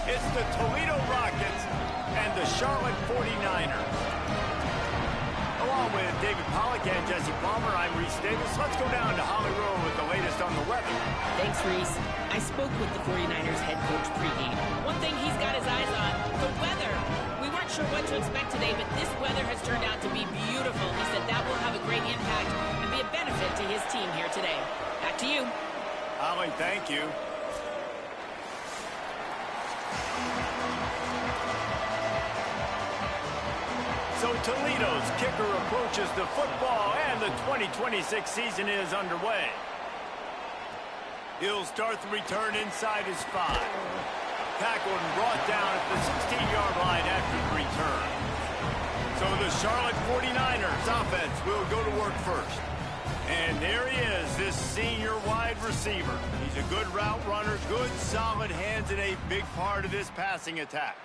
It's the Toledo Rockets and the Charlotte 49ers. Along with David Pollack and Jesse Palmer, I'm Reese Davis. Let's go down to Holly Road with the latest on the weather. Thanks, Reese. I spoke with the 49ers head coach pregame. One thing he's got his eyes on, the weather. We weren't sure what to expect today, but this weather has turned out to be beautiful. He said that will have a great impact and be a benefit to his team here today. Back to you. Holly, thank you. So Toledo's kicker approaches the football, and the 2026 season is underway. He'll start the return inside his 5. Tackled and brought down at the 16-yard line after the return. So the Charlotte 49ers offense will go to work first. And there he is, this senior wide receiver. He's a good route runner, good solid hands, and a big part of this passing attack.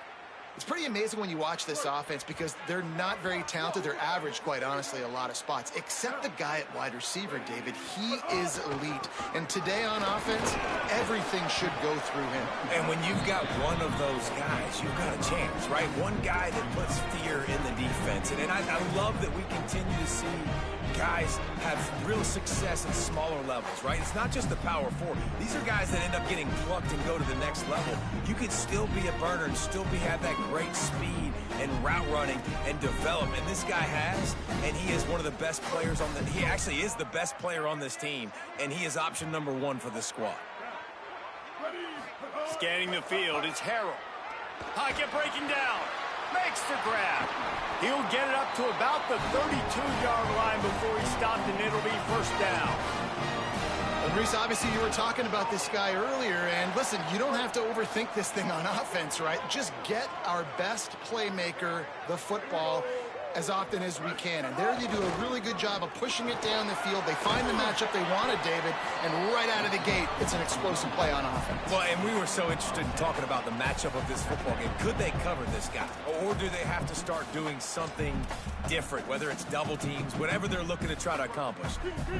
It's pretty amazing when you watch this offense because they're not very talented. They're average, quite honestly, a lot of spots. Except the guy at wide receiver, David. He is elite. And today on offense, everything should go through him. And when you've got one of those guys, you've got a chance, right? One guy that puts fear in the defense. And I love that we continue to see guys have real success at smaller levels, right? It's not just the power 4. These are guys that end up getting plucked and go to the next level. You could still be a burner and still have that great speed and route running and development. And this guy has, and he is one of the best players on the, he actually is the best player on this team, and he is option number 1 for the squad. Scanning the field, it's Harrell. Pocket breaking down. Makes the grab. He'll get it up to about the 32-yard line before he stopped, and it'll be first down. And Reese, obviously you were talking about this guy earlier, and listen, you don't have to overthink this thing on offense, right? Just get our best playmaker the football as often as we can. And there you do a really good job of pushing it down the field. They find the matchup they wanted, David, and right out of the gate, it's an explosive play on offense. Well, and we were so interested in talking about the matchup of this football game. Could they cover this guy? Or do they have to start doing something different, whether it's double teams, whatever they're looking to try to accomplish?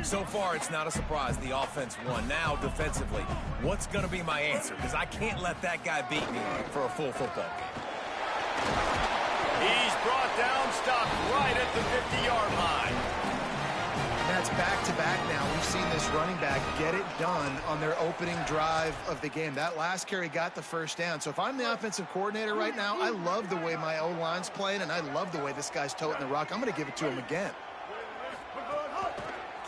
So far, it's not a surprise. The offense won. Now, defensively, what's going to be my answer? Because I can't let that guy beat me for a full football game. He's brought down, stopped right at the 50-yard line. And that's back-to-back now. We've seen this running back get it done on their opening drive of the game. That last carry got the first down. So if I'm the offensive coordinator right now, I love the way my O-line's playing, and I love the way this guy's toting the rock. I'm going to give it to him again.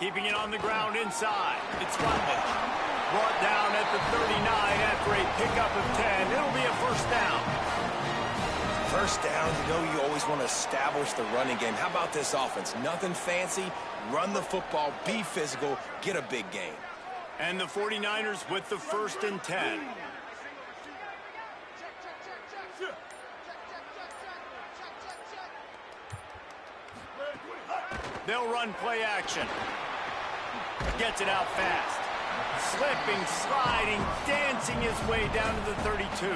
Keeping it on the ground inside. It's Rutledge. Brought down at the 39 after a pickup of 10. It'll be a first down. First down, you know you always want to establish the running game. How about this offense? Nothing fancy. Run the football, be physical, get a big gain. And the 49ers with the 1st and 10. They'll run play action. Gets it out fast. Slipping, sliding, dancing his way down to the 32.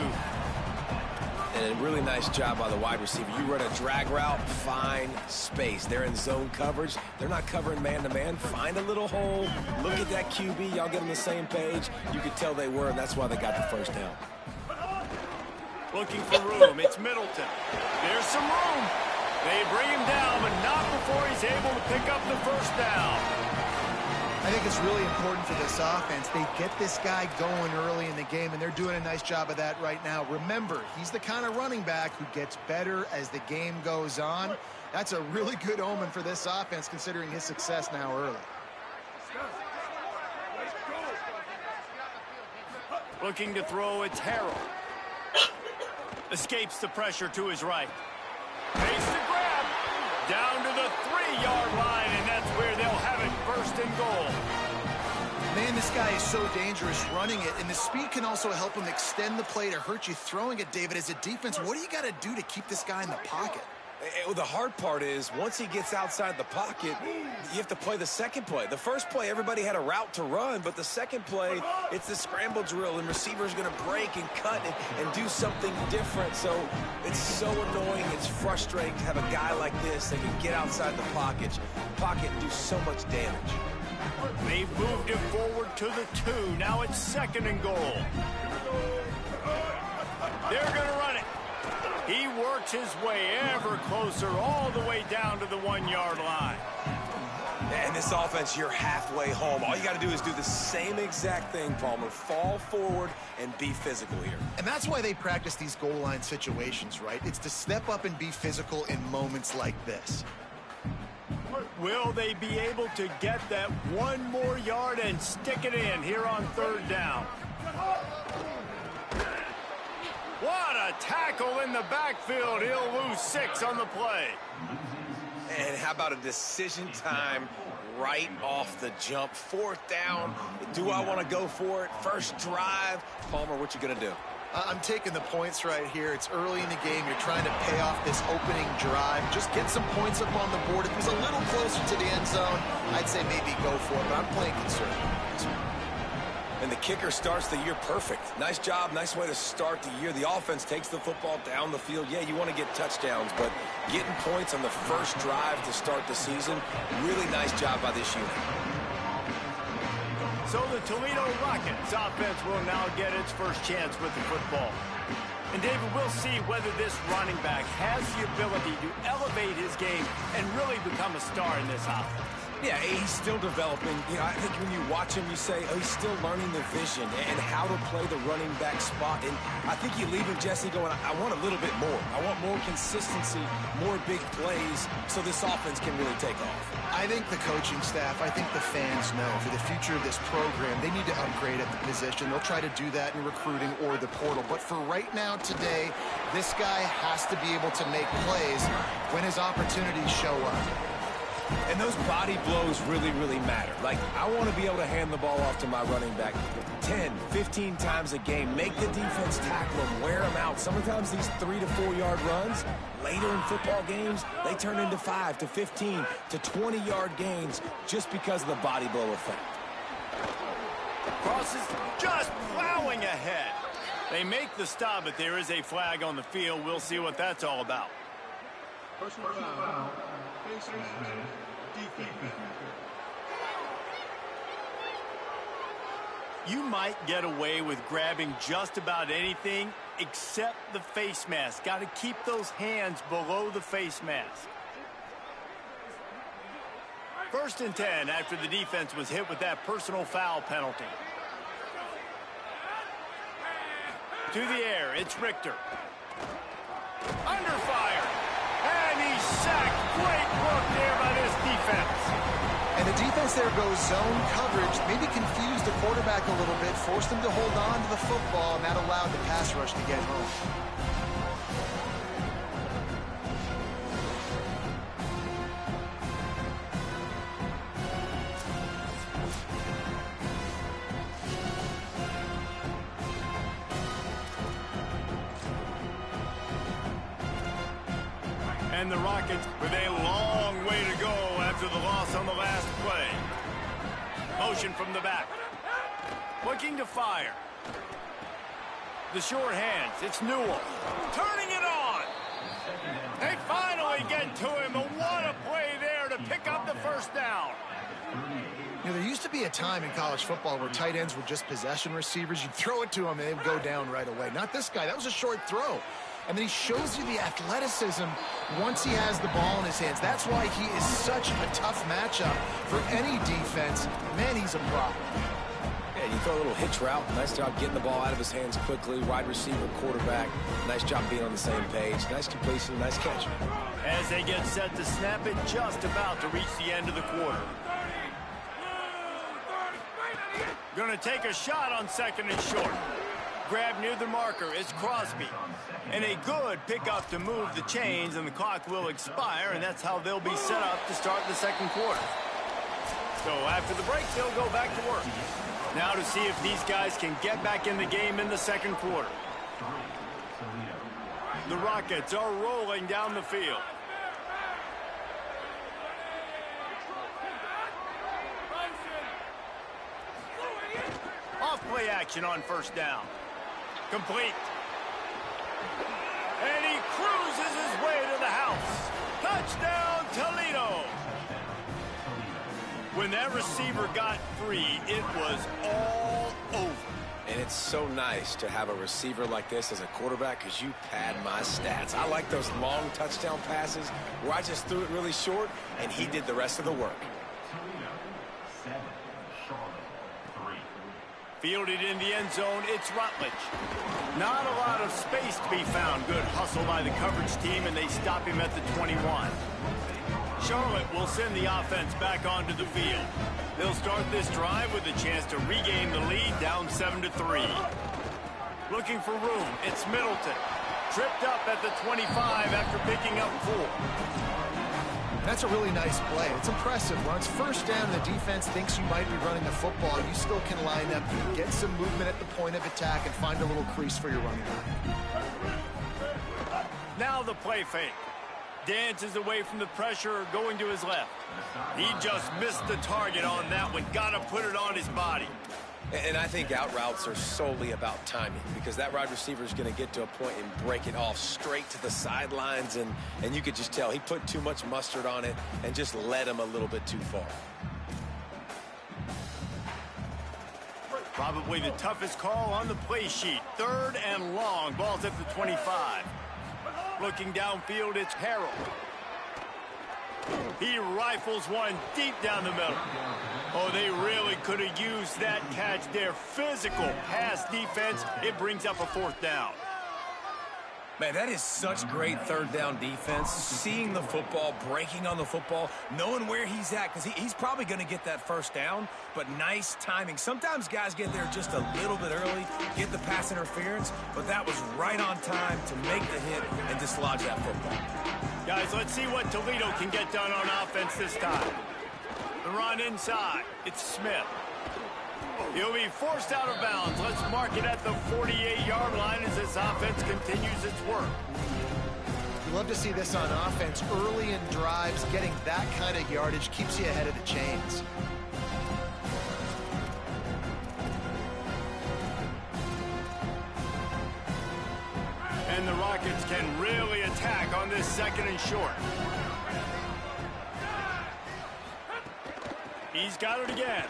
And a really nice job by the wide receiver. You run a drag route, find space. They're in zone coverage. They're not covering man-to-man. Find a little hole. Look at that QB. Y'all get on the same page. You could tell they were, and that's why they got the first down. Looking for room. It's Middleton. There's some room. They bring him down, but not before he's able to pick up the first down. I think it's really important for this offense. They get this guy going early in the game, and they're doing a nice job of that right now. Remember, he's the kind of running back who gets better as the game goes on. That's a really good omen for this offense, considering his success now early. Looking to throw, it's Harrell. Escapes the pressure to his right. Makes the grab. Down to the 3-yard line, and that's where they'll have it, 1st and goal. Man, this guy is so dangerous running it, and the speed can also help him extend the play to hurt you throwing it, David. As a defense, what do you got to do to keep this guy in the pocket? The hard part is, once he gets outside the pocket, you have to play the second play. The first play, everybody had a route to run, but the second play, it's the scramble drill, and receivers going to break and cut and do something different. So it's so annoying. It's frustrating to have a guy like this that can get outside the pocket and do so much damage. They've moved him forward to the 2. Now it's 2nd and goal. They're going to run it. He works his way ever closer all the way down to the 1-yard line. And this offense, you're halfway home. All you got to do is do the same exact thing, Palmer. Fall forward and be physical here. And that's why they practice these goal line situations, right? It's to step up and be physical in moments like this. Will they be able to get that one more yard and stick it in here on 3rd down? What a tackle in the backfield. He'll lose 6 on the play. And how about a decision time right off the jump? 4th down. Do I want to go for it? First drive. Palmer, what you going to do? I'm taking the points right here. It's early in the game. You're trying to pay off this opening drive. Just get some points up on the board. If it was a little closer to the end zone, I'd say maybe go for it, but I'm playing conservative. And the kicker starts the year perfect. Nice job, nice way to start the year. The offense takes the football down the field. Yeah, you want to get touchdowns, but getting points on the first drive to start the season, really nice job by this unit. So the Toledo Rockets offense will now get its first chance with the football. And David, we'll see whether this running back has the ability to elevate his game and really become a star in this offense. Yeah, he's still developing. You know, I think when you watch him, you say, oh, he's still learning the vision and how to play the running back spot. And I think you leave him, Jesse, going, I want a little bit more. I want more consistency, more big plays, so this offense can really take off. I think the coaching staff, I think the fans know for the future of this program, they need to upgrade at the position. They'll try to do that in recruiting or the portal. But for right now, today, this guy has to be able to make plays when his opportunities show up. And those body blows really, really matter. Like, I want to be able to hand the ball off to my running back 10, 15 times a game. Make the defense tackle him, wear him out. Sometimes these 3 to 4 yard runs, later in football games, they turn into 5 to 15 to 20 yard gains just because of the body blow effect. Crosses just plowing ahead. They make the stop, but there is a flag on the field. We'll see what that's all about. Personal foul. Defense. You might get away with grabbing just about anything except the face mask. Got to keep those hands below the face mask. 1st and 10 after the defense was hit with that personal foul penalty. To the air, it's Richter. Under fire. And he's sacked. Great work there by this defense. And the defense there goes zone coverage, maybe confused the quarterback a little bit, forced him to hold on to the football, and that allowed the pass rush to get home. And the Rockets with a long way to go after the loss on the last play. Motion from the back. Looking to fire. The short hands. It's Newell. Turning it on. They finally get to him. And what a play there to pick up the first down. You know, there used to be a time in college football where tight ends were just possession receivers. You'd throw it to them and they would go down right away. Not this guy. That was a short throw. And then he shows you the athleticism once he has the ball in his hands. That's why he is such a tough matchup for any defense. Man, he's a problem. Yeah, you throw a little hitch route. Nice job getting the ball out of his hands quickly. Wide receiver, quarterback. Nice job being on the same page. Nice completion, nice catch. As they get set to snap it, just about to reach the end of the quarter. Going to take a shot on 2nd and short. Grab near the marker is Crosby. And a good pickup to move the chains, and the clock will expire, and that's how they'll be set up to start the 2nd quarter. So after the break, they'll go back to work. Now to see if these guys can get back in the game in the 2nd quarter. The Rockets are rolling down the field. Off play action on 1st down. Complete. And he cruises his way to the house. Touchdown, Toledo. When that receiver got free, it was all over. And And it's so nice to have a receiver like this as a quarterback because you pad my stats. I like those long touchdown passes where I just threw it really short and he did the rest of the work. Toledo, 7, Charlotte, 3. Fielded in the end zone, it's Rutledge. Not a lot of space to be found. Good hustle by the coverage team, and they stop him at the 21. Charlotte will send the offense back onto the field. They'll start this drive with a chance to regain the lead, down 7-3. Looking for room, it's Middleton. Tripped up at the 25 after picking up 4. That's a really nice play. It's impressive. When it's first down, the defense thinks you might be running the football. You still can line up, get some movement at the point of attack, and find a little crease for your running back. Now the play fake. Dances away from the pressure, going to his left. He just missed the target on that one. Got to put it on his body. And I think out routes are solely about timing because that wide receiver is going to get to a point and break it off straight to the sidelines, and you could just tell he put too much mustard on it and just led him a little bit too far. Probably the toughest call on the play sheet. 3rd and long. Ball's at the 25. Looking downfield, it's Harrell. He rifles one deep down the middle. Oh, they really could have used that catch there. Physical pass defense. It brings up a 4th down. Man, that is such great 3rd down defense. Seeing the football, breaking on the football, knowing where he's at, because he's probably going to get that 1st down, but nice timing. Sometimes guys get there just a little bit early, get the pass interference, but that was right on time to make the hit and dislodge that football. Guys, let's see what Toledo can get done on offense this time. The run inside. It's Smith. He'll be forced out of bounds. Let's mark it at the 48-yard line as this offense continues its work. You love to see this on offense. Early in drives, getting that kind of yardage keeps you ahead of the chains. And the Rockets can really attack on this 2nd and short. He's got it again.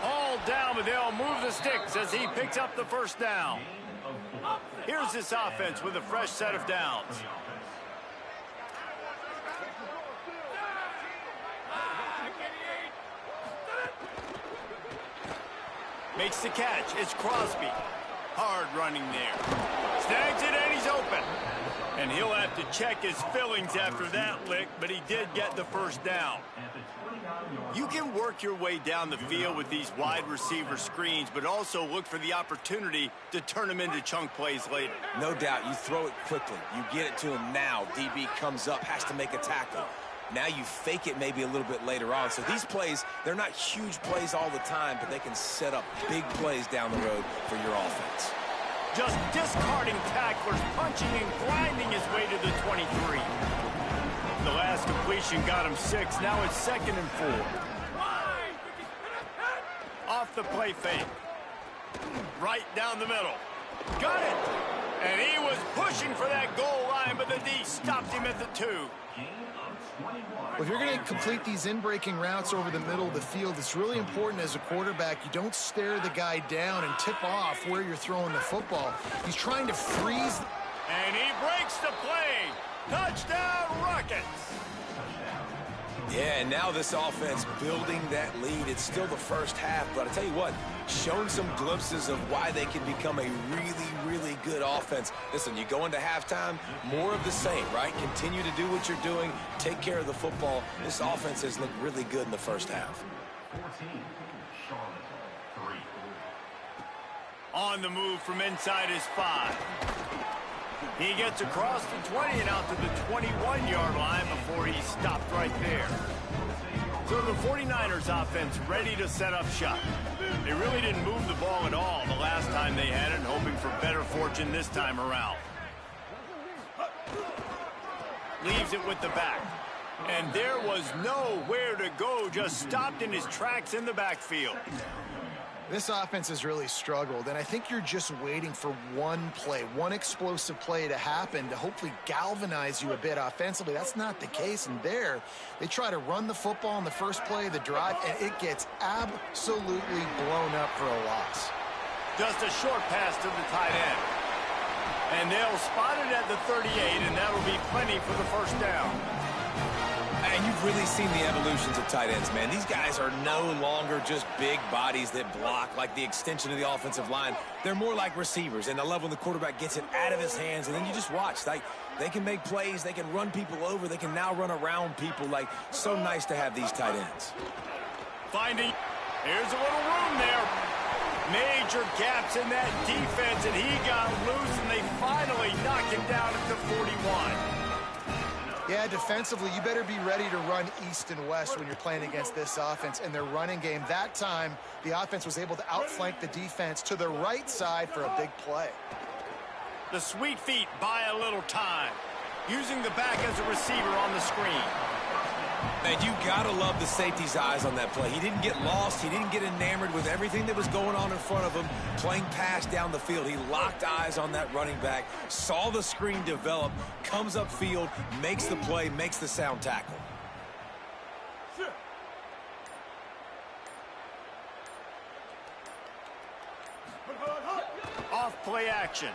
All down, but they'll move the sticks as he picks up the 1st down. Here's this offense with a fresh set of downs. Makes the catch. It's Crosby. Hard running there. Snags it and he's open. And he'll have to check his fillings after that lick, but he did get the 1st down. You can work your way down the field with these wide receiver screens, but also look for the opportunity to turn them into chunk plays later. No doubt, you throw it quickly. You get it to him now. DB comes up, has to make a tackle. Now you fake it maybe a little bit later on. So these plays, they're not huge plays all the time, but they can set up big plays down the road for your offense. Just discarding tacklers, punching and grinding his way to the 23. The last completion got him 6. Now it's 2nd and 4. Off the play fake. Right down the middle. Got it. And he was pushing for that goal line, but the D stopped him at the 2. Well, if you're going to complete these in-breaking routes over the middle of the field, it's really important as a quarterback you don't stare the guy down and tip off where you're throwing the football. He's trying to freeze. And he breaks the play. Touchdown, Rockets. Yeah, and now this offense building that lead. It's still the 1st half, but I tell you what, shown some glimpses of why they can become a really, really good offense. Listen, you go into halftime, more of the same, right? Continue to do what you're doing, take care of the football. This offense has looked really good in the 1st half. 14, Charlotte, 3. On the move from inside his 5. He gets across the 20 and out to the 21-yard line before he's stopped right there. So the 49ers offense ready to set up shop. They really didn't move the ball at all the last time they had it, hoping for better fortune this time around. Leaves it with the back. And there was nowhere to go, just stopped in his tracks in the backfield. This offense has really struggled, and I think you're just waiting for one play, one explosive play to happen to hopefully galvanize you a bit offensively. That's not the case, and there, they try to run the football in the first play of the drive, and it gets absolutely blown up for a loss. Just a short pass to the tight end. And they'll spot it at the 38, and that'll be plenty for the first down. And you've really seen the evolutions of tight ends, man. These guys are no longer just big bodies that block like the extension of the offensive line. They're more like receivers, and I love when the quarterback gets it out of his hands, and then you just watch. Like, they can make plays, they can run people over, they can now run around people. Like, so nice to have these tight ends. Finding, here's a little room there. Major gaps in that defense, and he got loose, and they finally knock him down at the 41. Yeah, defensively, you better be ready to run east and west when you're playing against this offense. And their running game, that time, the offense was able to outflank the defense to the right side for a big play. The sweet feet buy a little time, using the back as a receiver on the screen. And you gotta love the safety's eyes on that play. He didn't get lost. He didn't get enamored with everything that was going on in front of him, playing pass down the field. He locked eyes on that running back, saw the screen develop, comes upfield, makes the play, makes the sound tackle. Off play action.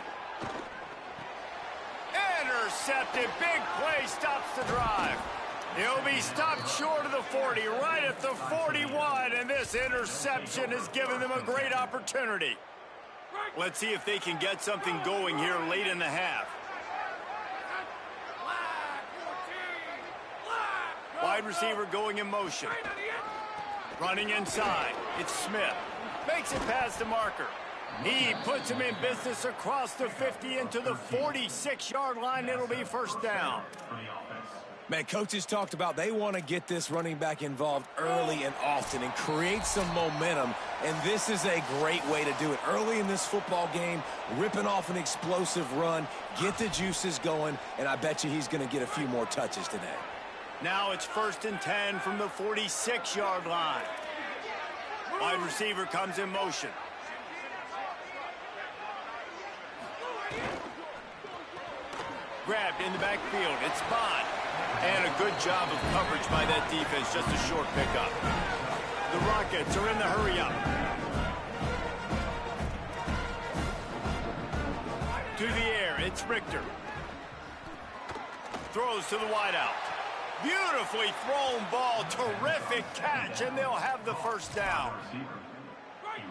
Intercepted. Big play stops the drive. He'll be stopped short of the 40, right at the 41, and this interception has given them a great opportunity. Let's see if they can get something going here late in the half. Wide receiver going in motion. Running inside. It's Smith. Makes it past the marker. He puts him in business across the 50 into the 46-yard line. It'll be first down. Man, coaches talked about they want to get this running back involved early and often and create some momentum, and this is a great way to do it. Early in this football game, ripping off an explosive run, get the juices going, and I bet you he's going to get a few more touches today. Now it's 1st and 10 from the 46-yard line. Wide receiver comes in motion. Grabbed in the backfield. It's Bond. And a good job of coverage by that defense. Just a short pickup. The Rockets are in the hurry-up. To the air. It's Richter. Throws to the wideout. Beautifully thrown ball. Terrific catch. And they'll have the first down.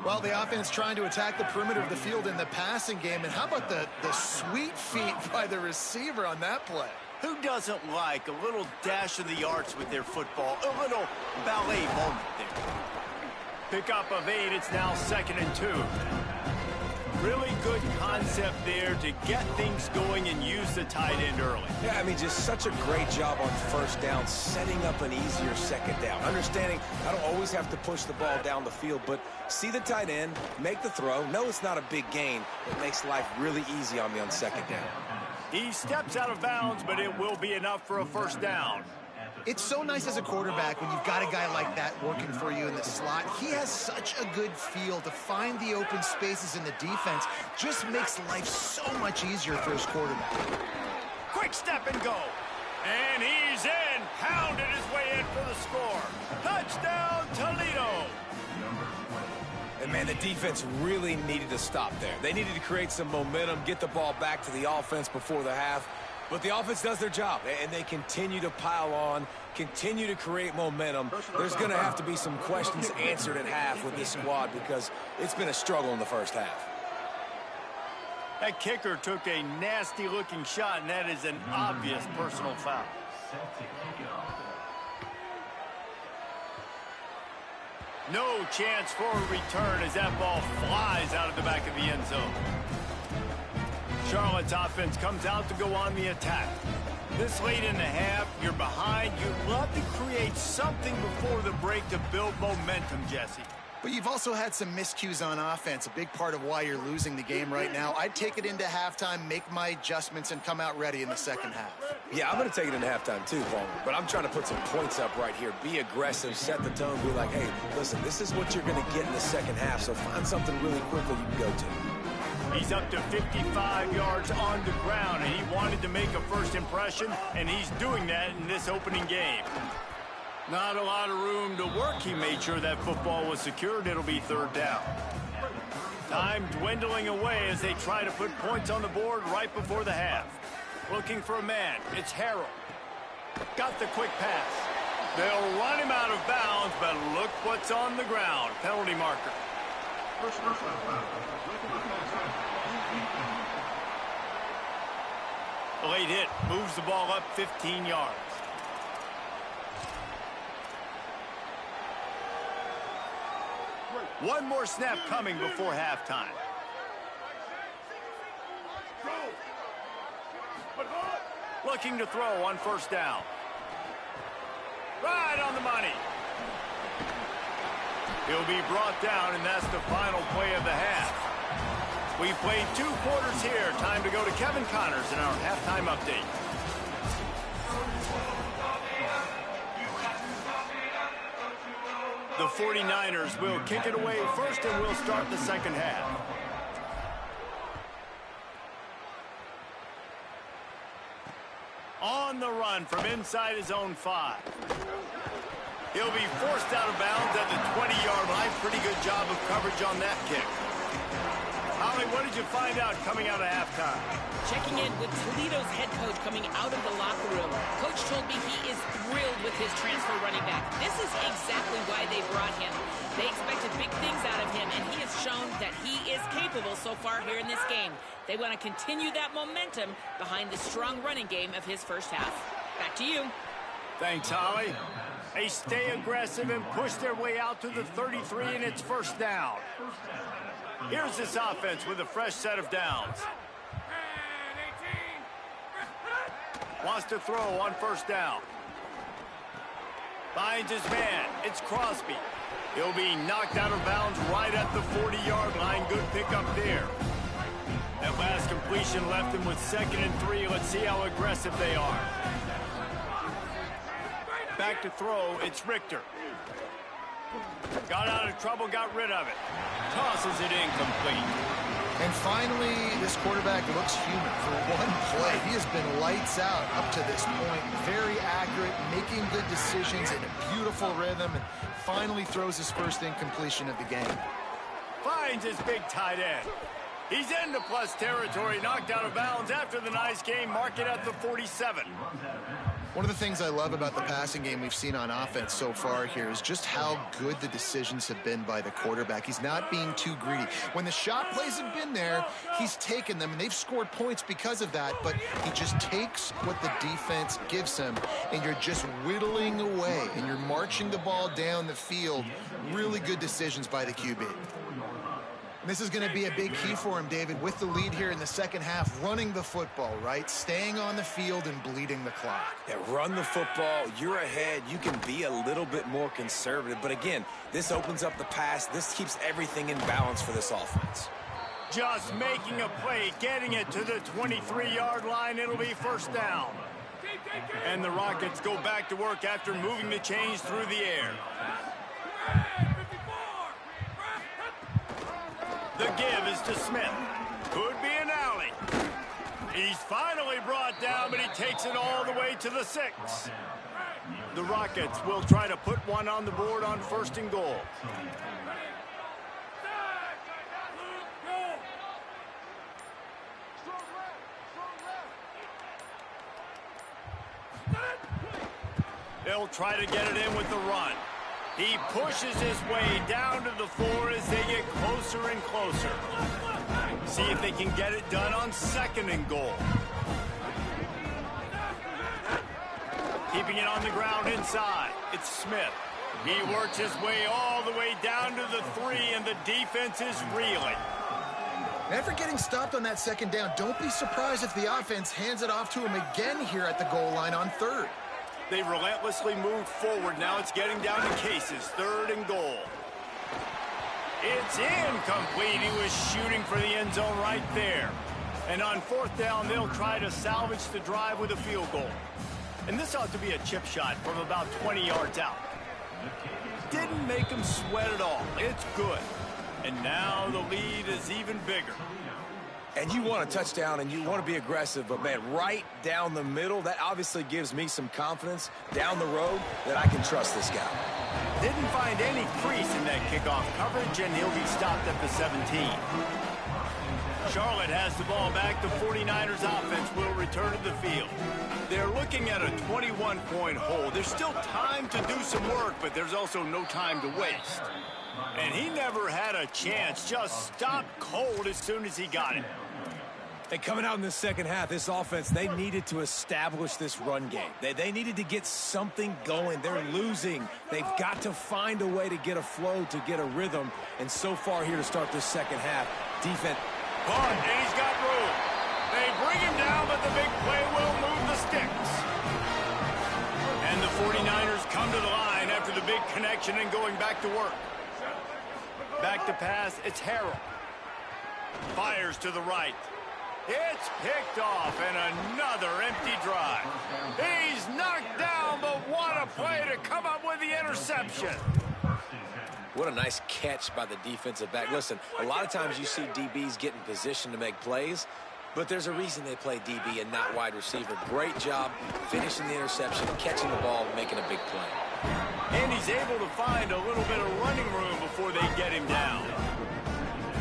Well, the offense trying to attack the perimeter of the field in the passing game. And how about the sweet feet by the receiver on that play? Who doesn't like a little dash of the arts with their football? A little ballet moment there. Pick up of 8. It's now 2nd and 2. Really good concept there to get things going and use the tight end early. Yeah, I mean, just such a great job on first down, setting up an easier second down. Understanding I don't always have to push the ball down the field, but see the tight end, make the throw. No, it's not a big gain. It makes life really easy on me on second down. He steps out of bounds, but it will be enough for a first down. It's so nice as a quarterback when you've got a guy like that working for you in the slot. He has such a good feel to find the open spaces in the defense. Just makes life so much easier for his quarterback. Quick step and go. And he's in. Pounded his way in for the score. Touchdown, Toledo. And, man, the defense really needed to stop there. They needed to create some momentum, get the ball back to the offense before the half. But the offense does their job, and they continue to pile on, continue to create momentum. There's going to have to be some questions answered at half with this squad because it's been a struggle in the first half. That kicker took a nasty-looking shot, and that is an obvious personal foul. No chance for a return as that ball flies out of the back of the end zone. Charlotte's offense comes out to go on the attack. This late in the half, you're behind. You'd love to create something before the break to build momentum, Jesse. But you've also had some miscues on offense, a big part of why you're losing the game right now. I'd take it into halftime, make my adjustments, and come out ready in the second half. Yeah, I'm going to take it into halftime too, Palmer. But I'm trying to put some points up right here. Be aggressive, set the tone, be like, hey, listen, this is what you're going to get in the second half, so find something really quickly you can go to. He's up to 55 yards on the ground, and he wanted to make a first impression, and he's doing that in this opening game. Not a lot of room to work. He made sure that football was secured. It'll be third down. Time dwindling away as they try to put points on the board right before the half. Looking for a man. It's Harrell. Got the quick pass. They'll run him out of bounds, but look what's on the ground. Penalty marker. A late hit moves the ball up 15 yards. One more snap coming before halftime. Looking to throw on first down. Right on the money. He'll be brought down, and that's the final play of the half. We played 2 quarters here. Time to go to Kevin Connors in our halftime update. The 49ers will kick it away first, and we'll start the second half. On the run from inside his own 5. He'll be forced out of bounds at the 20-yard line. Pretty good job of coverage on that kick. Holly, what did you find out coming out of halftime? Checking in with Toledo's head coach coming out of the locker room. Coach told me he is thrilled with his transfer running back. This is exactly why they brought him. They expected big things out of him, and he has shown that he is capable so far here in this game. They want to continue that momentum behind the strong running game of his first half. Back to you. Thanks, Holly. They stay aggressive and push their way out to the 33, and it's first down. Here's this offense with a fresh set of downs. Wants to throw on first down. Finds his man. It's Crosby. He'll be knocked out of bounds right at the 40-yard line. Good pickup there. That last completion left him with 2nd and 3. Let's see how aggressive they are. Back to throw. It's Richter. Got out of trouble, got rid of it. Tosses it incomplete. And finally, this quarterback looks human for one play. He has been lights out up to this point. Very accurate, making good decisions in a beautiful rhythm, and finally throws his first incompletion of the game. Finds his big tight end. He's into plus territory, knocked out of bounds after the nice game. Mark it at the 47. One of the things I love about the passing game we've seen on offense so far here is just how good the decisions have been by the quarterback. He's not being too greedy. When the shot plays have been there, he's taken them, and they've scored points because of that, but he just takes what the defense gives him, and you're just whittling away, and you're marching the ball down the field. Really good decisions by the QB. This is going to be a big key for him, David, with the lead here in the second half, running the football, right? Staying on the field and bleeding the clock. Yeah, run the football. You're ahead. You can be a little bit more conservative. But again, this opens up the pass. This keeps everything in balance for this offense. Just making a play, getting it to the 23-yard line. It'll be first down. And the Rockets go back to work after moving the chains through the air. The give is to Smith. Could be an alley. He's finally brought down, but he takes it all the way to the 6. The Rockets will try to put one on the board on 1st and goal. They'll try to get it in with the run. He pushes his way down to the 4 as they get closer and closer. See if they can get it done on 2nd and goal. Keeping it on the ground inside. It's Smith. He works his way all the way down to the 3, and the defense is reeling. After getting stopped on that 2nd down, don't be surprised if the offense hands it off to him again here at the goal line on 3rd. They relentlessly moved forward. Now it's getting down to Cases. 3rd and goal. It's incomplete. He was shooting for the end zone right there. And on 4th down, they'll try to salvage the drive with a field goal. And this ought to be a chip shot from about 20 yards out. Didn't make him sweat at all. It's good. And now the lead is even bigger. And you want a touchdown, and you want to be aggressive, but, man, right down the middle, that obviously gives me some confidence down the road that I can trust this guy. didn't find any crease in that kickoff coverage, and he'll be stopped at the 17. Charlotte has the ball back. The 49ers offense will return to the field. They're looking at a 21-point hole. There's still time to do some work, but there's also no time to waste. And he never had a chance. Just stopped cold as soon as he got it. And coming out in the second half, this offense, they needed to establish this run game. They needed to get something going. They're losing. They've got to find a way to get a flow, to get a rhythm. And so far here to start this second half, defense. Caught, and he's got room. They bring him down, but the big play will move the sticks. And the 49ers come to the line after the big connection and going back to work. Back to pass, it's Harrell. Fires to the right. It's picked off, and another empty drive. He's knocked down, but what a play to come up with the interception. What a nice catch by the defensive back. Listen, a lot of times you see DBs get in position to make plays, but there's a reason they play DB and not wide receiver. Great job finishing the interception, catching the ball, making a big play. And he's able to find a little bit of running room before they get him down.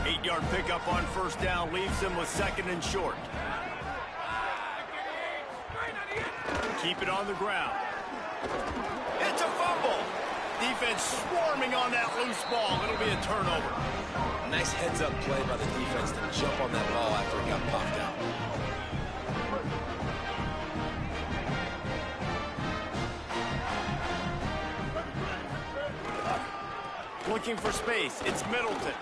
8-yard pickup on first down leaves him with second and short. Keep it on the ground. It's a fumble. Defense swarming on that loose ball. It'll be a turnover. Nice heads-up play by the defense to jump on that ball after it got popped out. Looking for space. It's Middleton.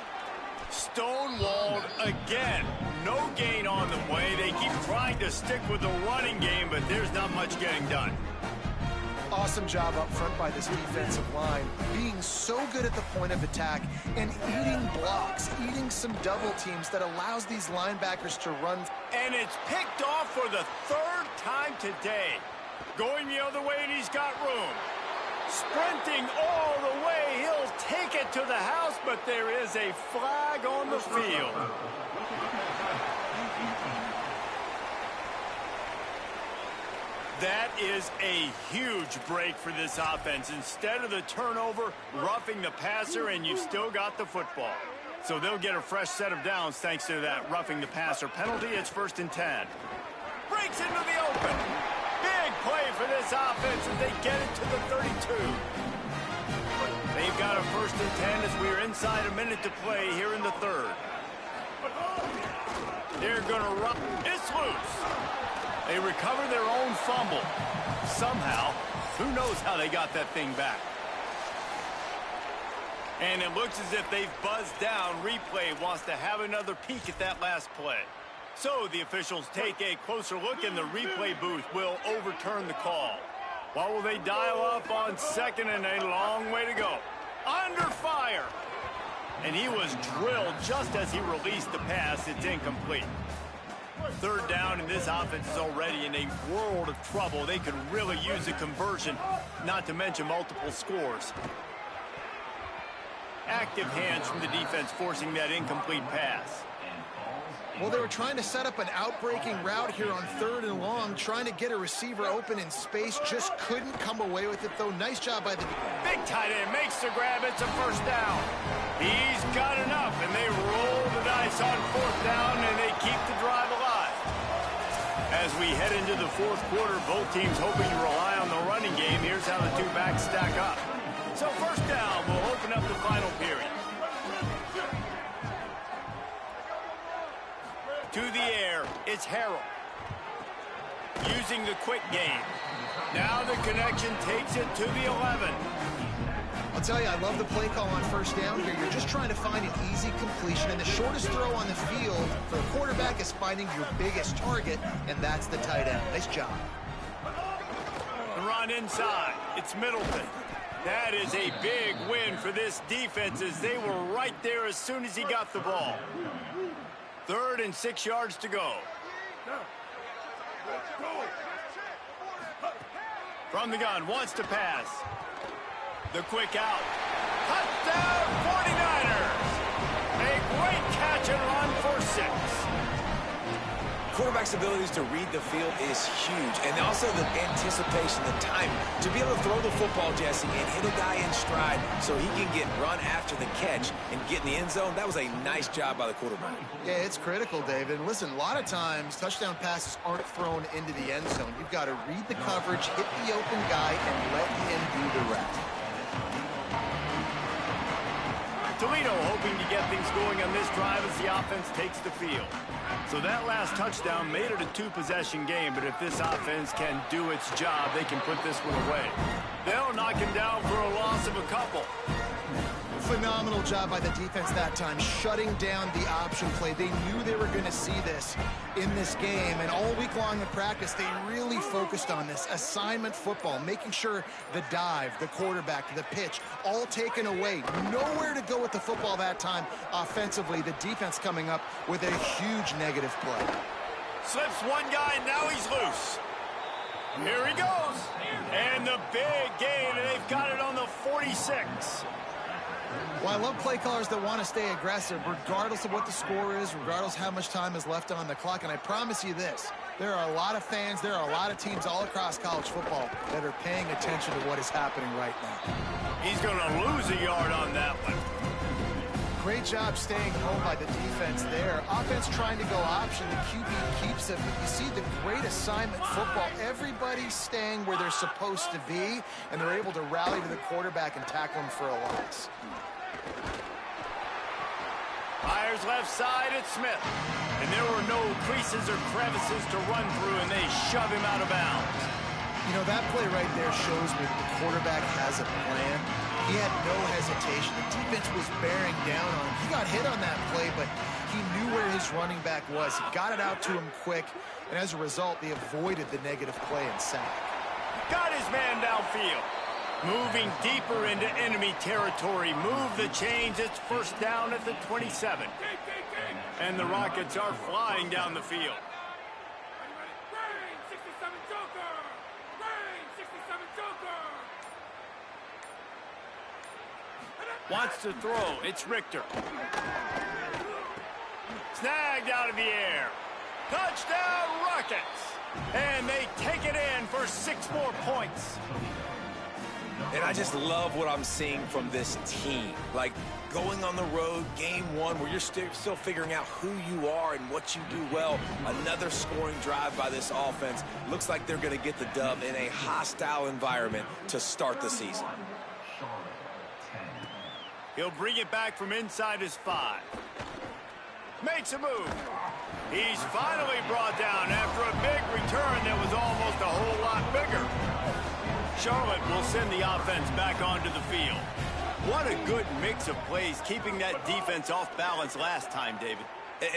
Stonewalled again. No gain on the way. They keep trying to stick with the running game, but there's not much getting done. Awesome job up front by this defensive line, being so good at the point of attack and eating blocks, eating some double teams that allows these linebackers to run. And it's picked off for the third time today. Going the other way, and he's got room. Sprinting all the way, he'll take it to the house, but there is a flag on the field. That is a huge break for this offense. Instead of the turnover, roughing the passer, and you've still got the football. So they'll get a fresh set of downs thanks to that roughing the passer penalty. It's 1st and 10. Breaks into the open. Big play for this offense as they get it to the 32. They've got a 1st and 10 as we're inside a minute to play here in the third. They're going to run. It's loose. They recover their own fumble. Somehow, who knows how they got that thing back. And it looks as if they've buzzed down. Replay wants to have another peek at that last play. So the officials take a closer look, and the replay booth will overturn the call. What will they dial up on second, and a long way to go? Under fire. And he was drilled just as he released the pass. It's incomplete. Third down, and this offense is already in a world of trouble. They could really use a conversion, not to mention multiple scores. Active hands from the defense forcing that incomplete pass. Well, they were trying to set up an outbreaking route here on 3rd and long, trying to get a receiver open in space. Just couldn't come away with it, though. Nice job by the... Big tight end makes the grab. It's a 1st down. He's got enough, and they roll the dice on 4th down, and they keep the drive alive. As we head into the 4th quarter, both teams hoping to rely on the running game. Here's how the two backs stack up. So 1st down will open up the final period. To the air, it's Harrell. Using the quick game. Now the connection takes it to the 11. I'll tell you, I love the play call on 1st down here. You're just trying to find an easy completion, and the shortest throw on the field for a quarterback is finding your biggest target, and that's the tight end. Nice job. The run inside. It's Middleton. That is a big win for this defense as they were right there as soon as he got the ball. 3rd and 6 yards to go. From the gun, wants to pass. The quick out. Touchdown, 49ers! A great catch and run for 6. Quarterback's abilities to read the field is huge. And also the anticipation, the time to be able to throw the football, Jesse, and hit a guy in stride so he can get run after the catch and get in the end zone. That was a nice job by the quarterback. Yeah, it's critical, David. And listen, a lot of times touchdown passes aren't thrown into the end zone. You've got to read the coverage, hit the open guy, and let him do the rest. Toledo hoping to get things going on this drive as the offense takes the field. So that last touchdown made it a two-possession game, but if this offense can do its job, they can put this one away. They'll knock him down for a loss of a couple. Phenomenal job by the defense that time, shutting down the option play. They knew they were going to see this in this game, and all week long in practice, they really focused on this assignment football, making sure the dive, the quarterback, the pitch, all taken away. Nowhere to go with the football that time offensively. The defense coming up with a huge negative play. Slips one guy, and now he's loose. Here he goes. And the big gain, and they've got it on the 46. Well, I love play callers that want to stay aggressive, regardless of what the score is, regardless how much time is left on the clock. And I promise you this, there are a lot of fans, there are a lot of teams all across college football that are paying attention to what is happening right now. He's going to lose a yard on that one. Great job staying home by the defense there. Offense trying to go option. The QB keeps it, but you see the great assignment football. Everybody's staying where they're supposed to be, and they're able to rally to the quarterback and tackle him for a loss. Fires left side at Smith. And there were no creases or crevices to run through, and they shove him out of bounds. You know, that play right there shows me that the quarterback has a plan. He had no hesitation. The defense was bearing down on him. He got hit on that play, but he knew where his running back was. He got it out to him quick, and as a result, they avoided the negative play and sack. Got his man downfield. Moving deeper into enemy territory. Move the chains. It's first down at the 27. And the Rockets are flying down the field. Wants to throw. It's Richter. Snagged out of the air. Touchdown, Rockets. And they take it in for 6 more points. And I just love what I'm seeing from this team. Like, going on the road, game one, where you're still figuring out who you are and what you do well. Another scoring drive by this offense. Looks like they're going to get the dub in a hostile environment to start the season. He'll bring it back from inside his 5. Makes a move. He's finally brought down after a big return that was almost a whole lot bigger. Charlotte will send the offense back onto the field. What a good mix of plays, keeping that defense off balance last time, David.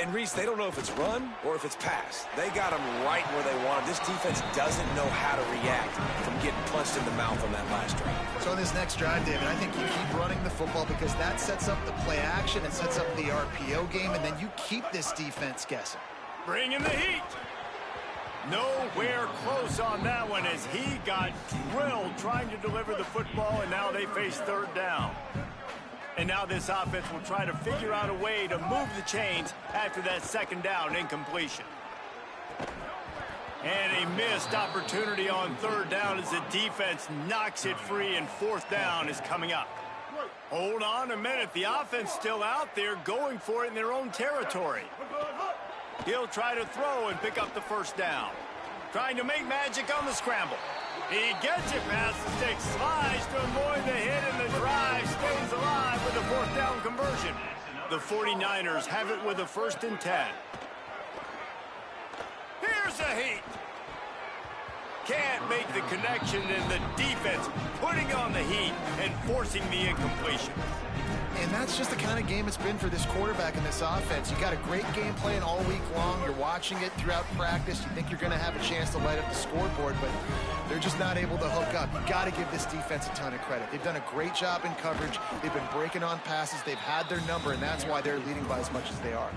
And Reese, they don't know if it's run or if it's pass. They got them right where they want them. This defense doesn't know how to react from getting punched in the mouth on that last drive. So on this next drive, David, I think you keep running the football because that sets up the play action, it sets up the RPO game, and then you keep this defense guessing. Bring in the heat. Nowhere close on that one as he got drilled trying to deliver the football, and now they face third down. And now this offense will try to figure out a way to move the chains after that second down incompletion. And a missed opportunity on third down as the defense knocks it free, and fourth down is coming up. Hold on a minute. The offense still out there going for it in their own territory. He'll try to throw and pick up the first down. Trying to make magic on the scramble. He gets it past the sticks, slides to avoid the hit, and the drive stays alive with a fourth down conversion. The 49ers have it with a 1st and 10. Here's the heat. Can't make the connection, and the defense putting on the heat and forcing the incompletion. And that's just the kind of game it's been for this quarterback and this offense. You got a great game plan all week long. You're watching it throughout practice. You think you're going to have a chance to light up the scoreboard, but they're just not able to hook up. You got to give this defense a ton of credit. They've done a great job in coverage. They've been breaking on passes. They've had their number, and that's why they're leading by as much as they are.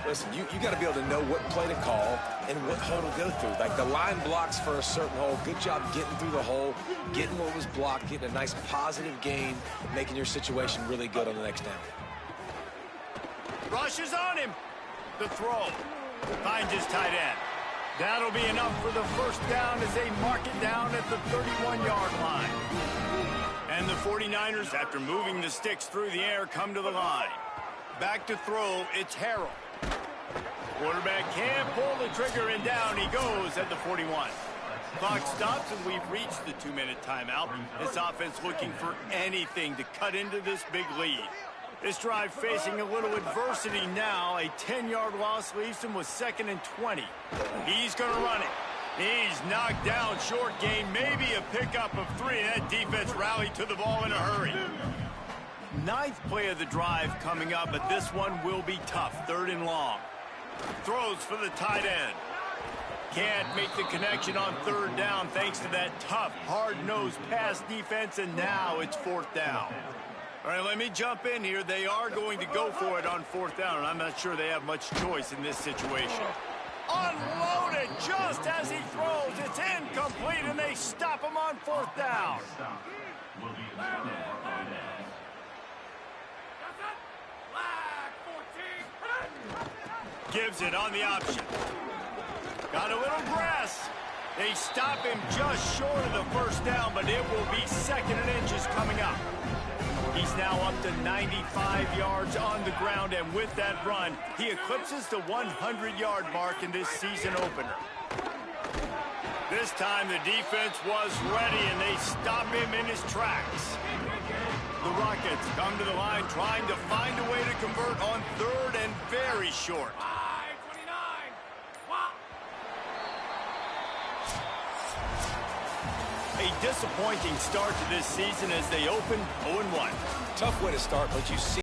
Listen, you got to be able to know what play to call and what hole to go through. Like, the line blocks for a certain hole. Good job getting through the hole, getting what was blocked, getting a nice positive gain, making your situation really good on the next down. Rushes on him. The throw. Finds his tight end. That'll be enough for the first down as they mark it down at the 31-yard line. And the 49ers, after moving the sticks through the air, come to the line. Back to throw, it's Harrell. Quarterback can't pull the trigger, and down he goes at the 41. Clock stops, and we've reached the 2-minute timeout. This offense looking for anything to cut into this big lead. This drive facing a little adversity now. A 10-yard loss leaves him with 2nd and 20. He's going to run it. He's knocked down short gain, maybe a pickup of 3. That defense rallied to the ball in a hurry. 9th play of the drive coming up, but this one will be tough. 3rd and long. Throws for the tight end. Can't make the connection on 3rd down thanks to that tough, hard-nosed pass defense, and now it's 4th down. All right, let me jump in here. They are going to go for it on 4th down, and I'm not sure they have much choice in this situation. Unloaded just as he throws. It's incomplete, and they stop him on 4th down. Gives it on the option. Got a little grass. They stop him just short of the 1st down, but it will be 2nd and inches coming up. He's now up to 95 yards on the ground, and with that run, he eclipses the 100-yard mark in this season opener. This time the defense was ready, and they stop him in his tracks. The Rockets come to the line trying to find a way to convert on 3rd and very short. A disappointing start to this season as they open 0-1. Tough way to start, but you see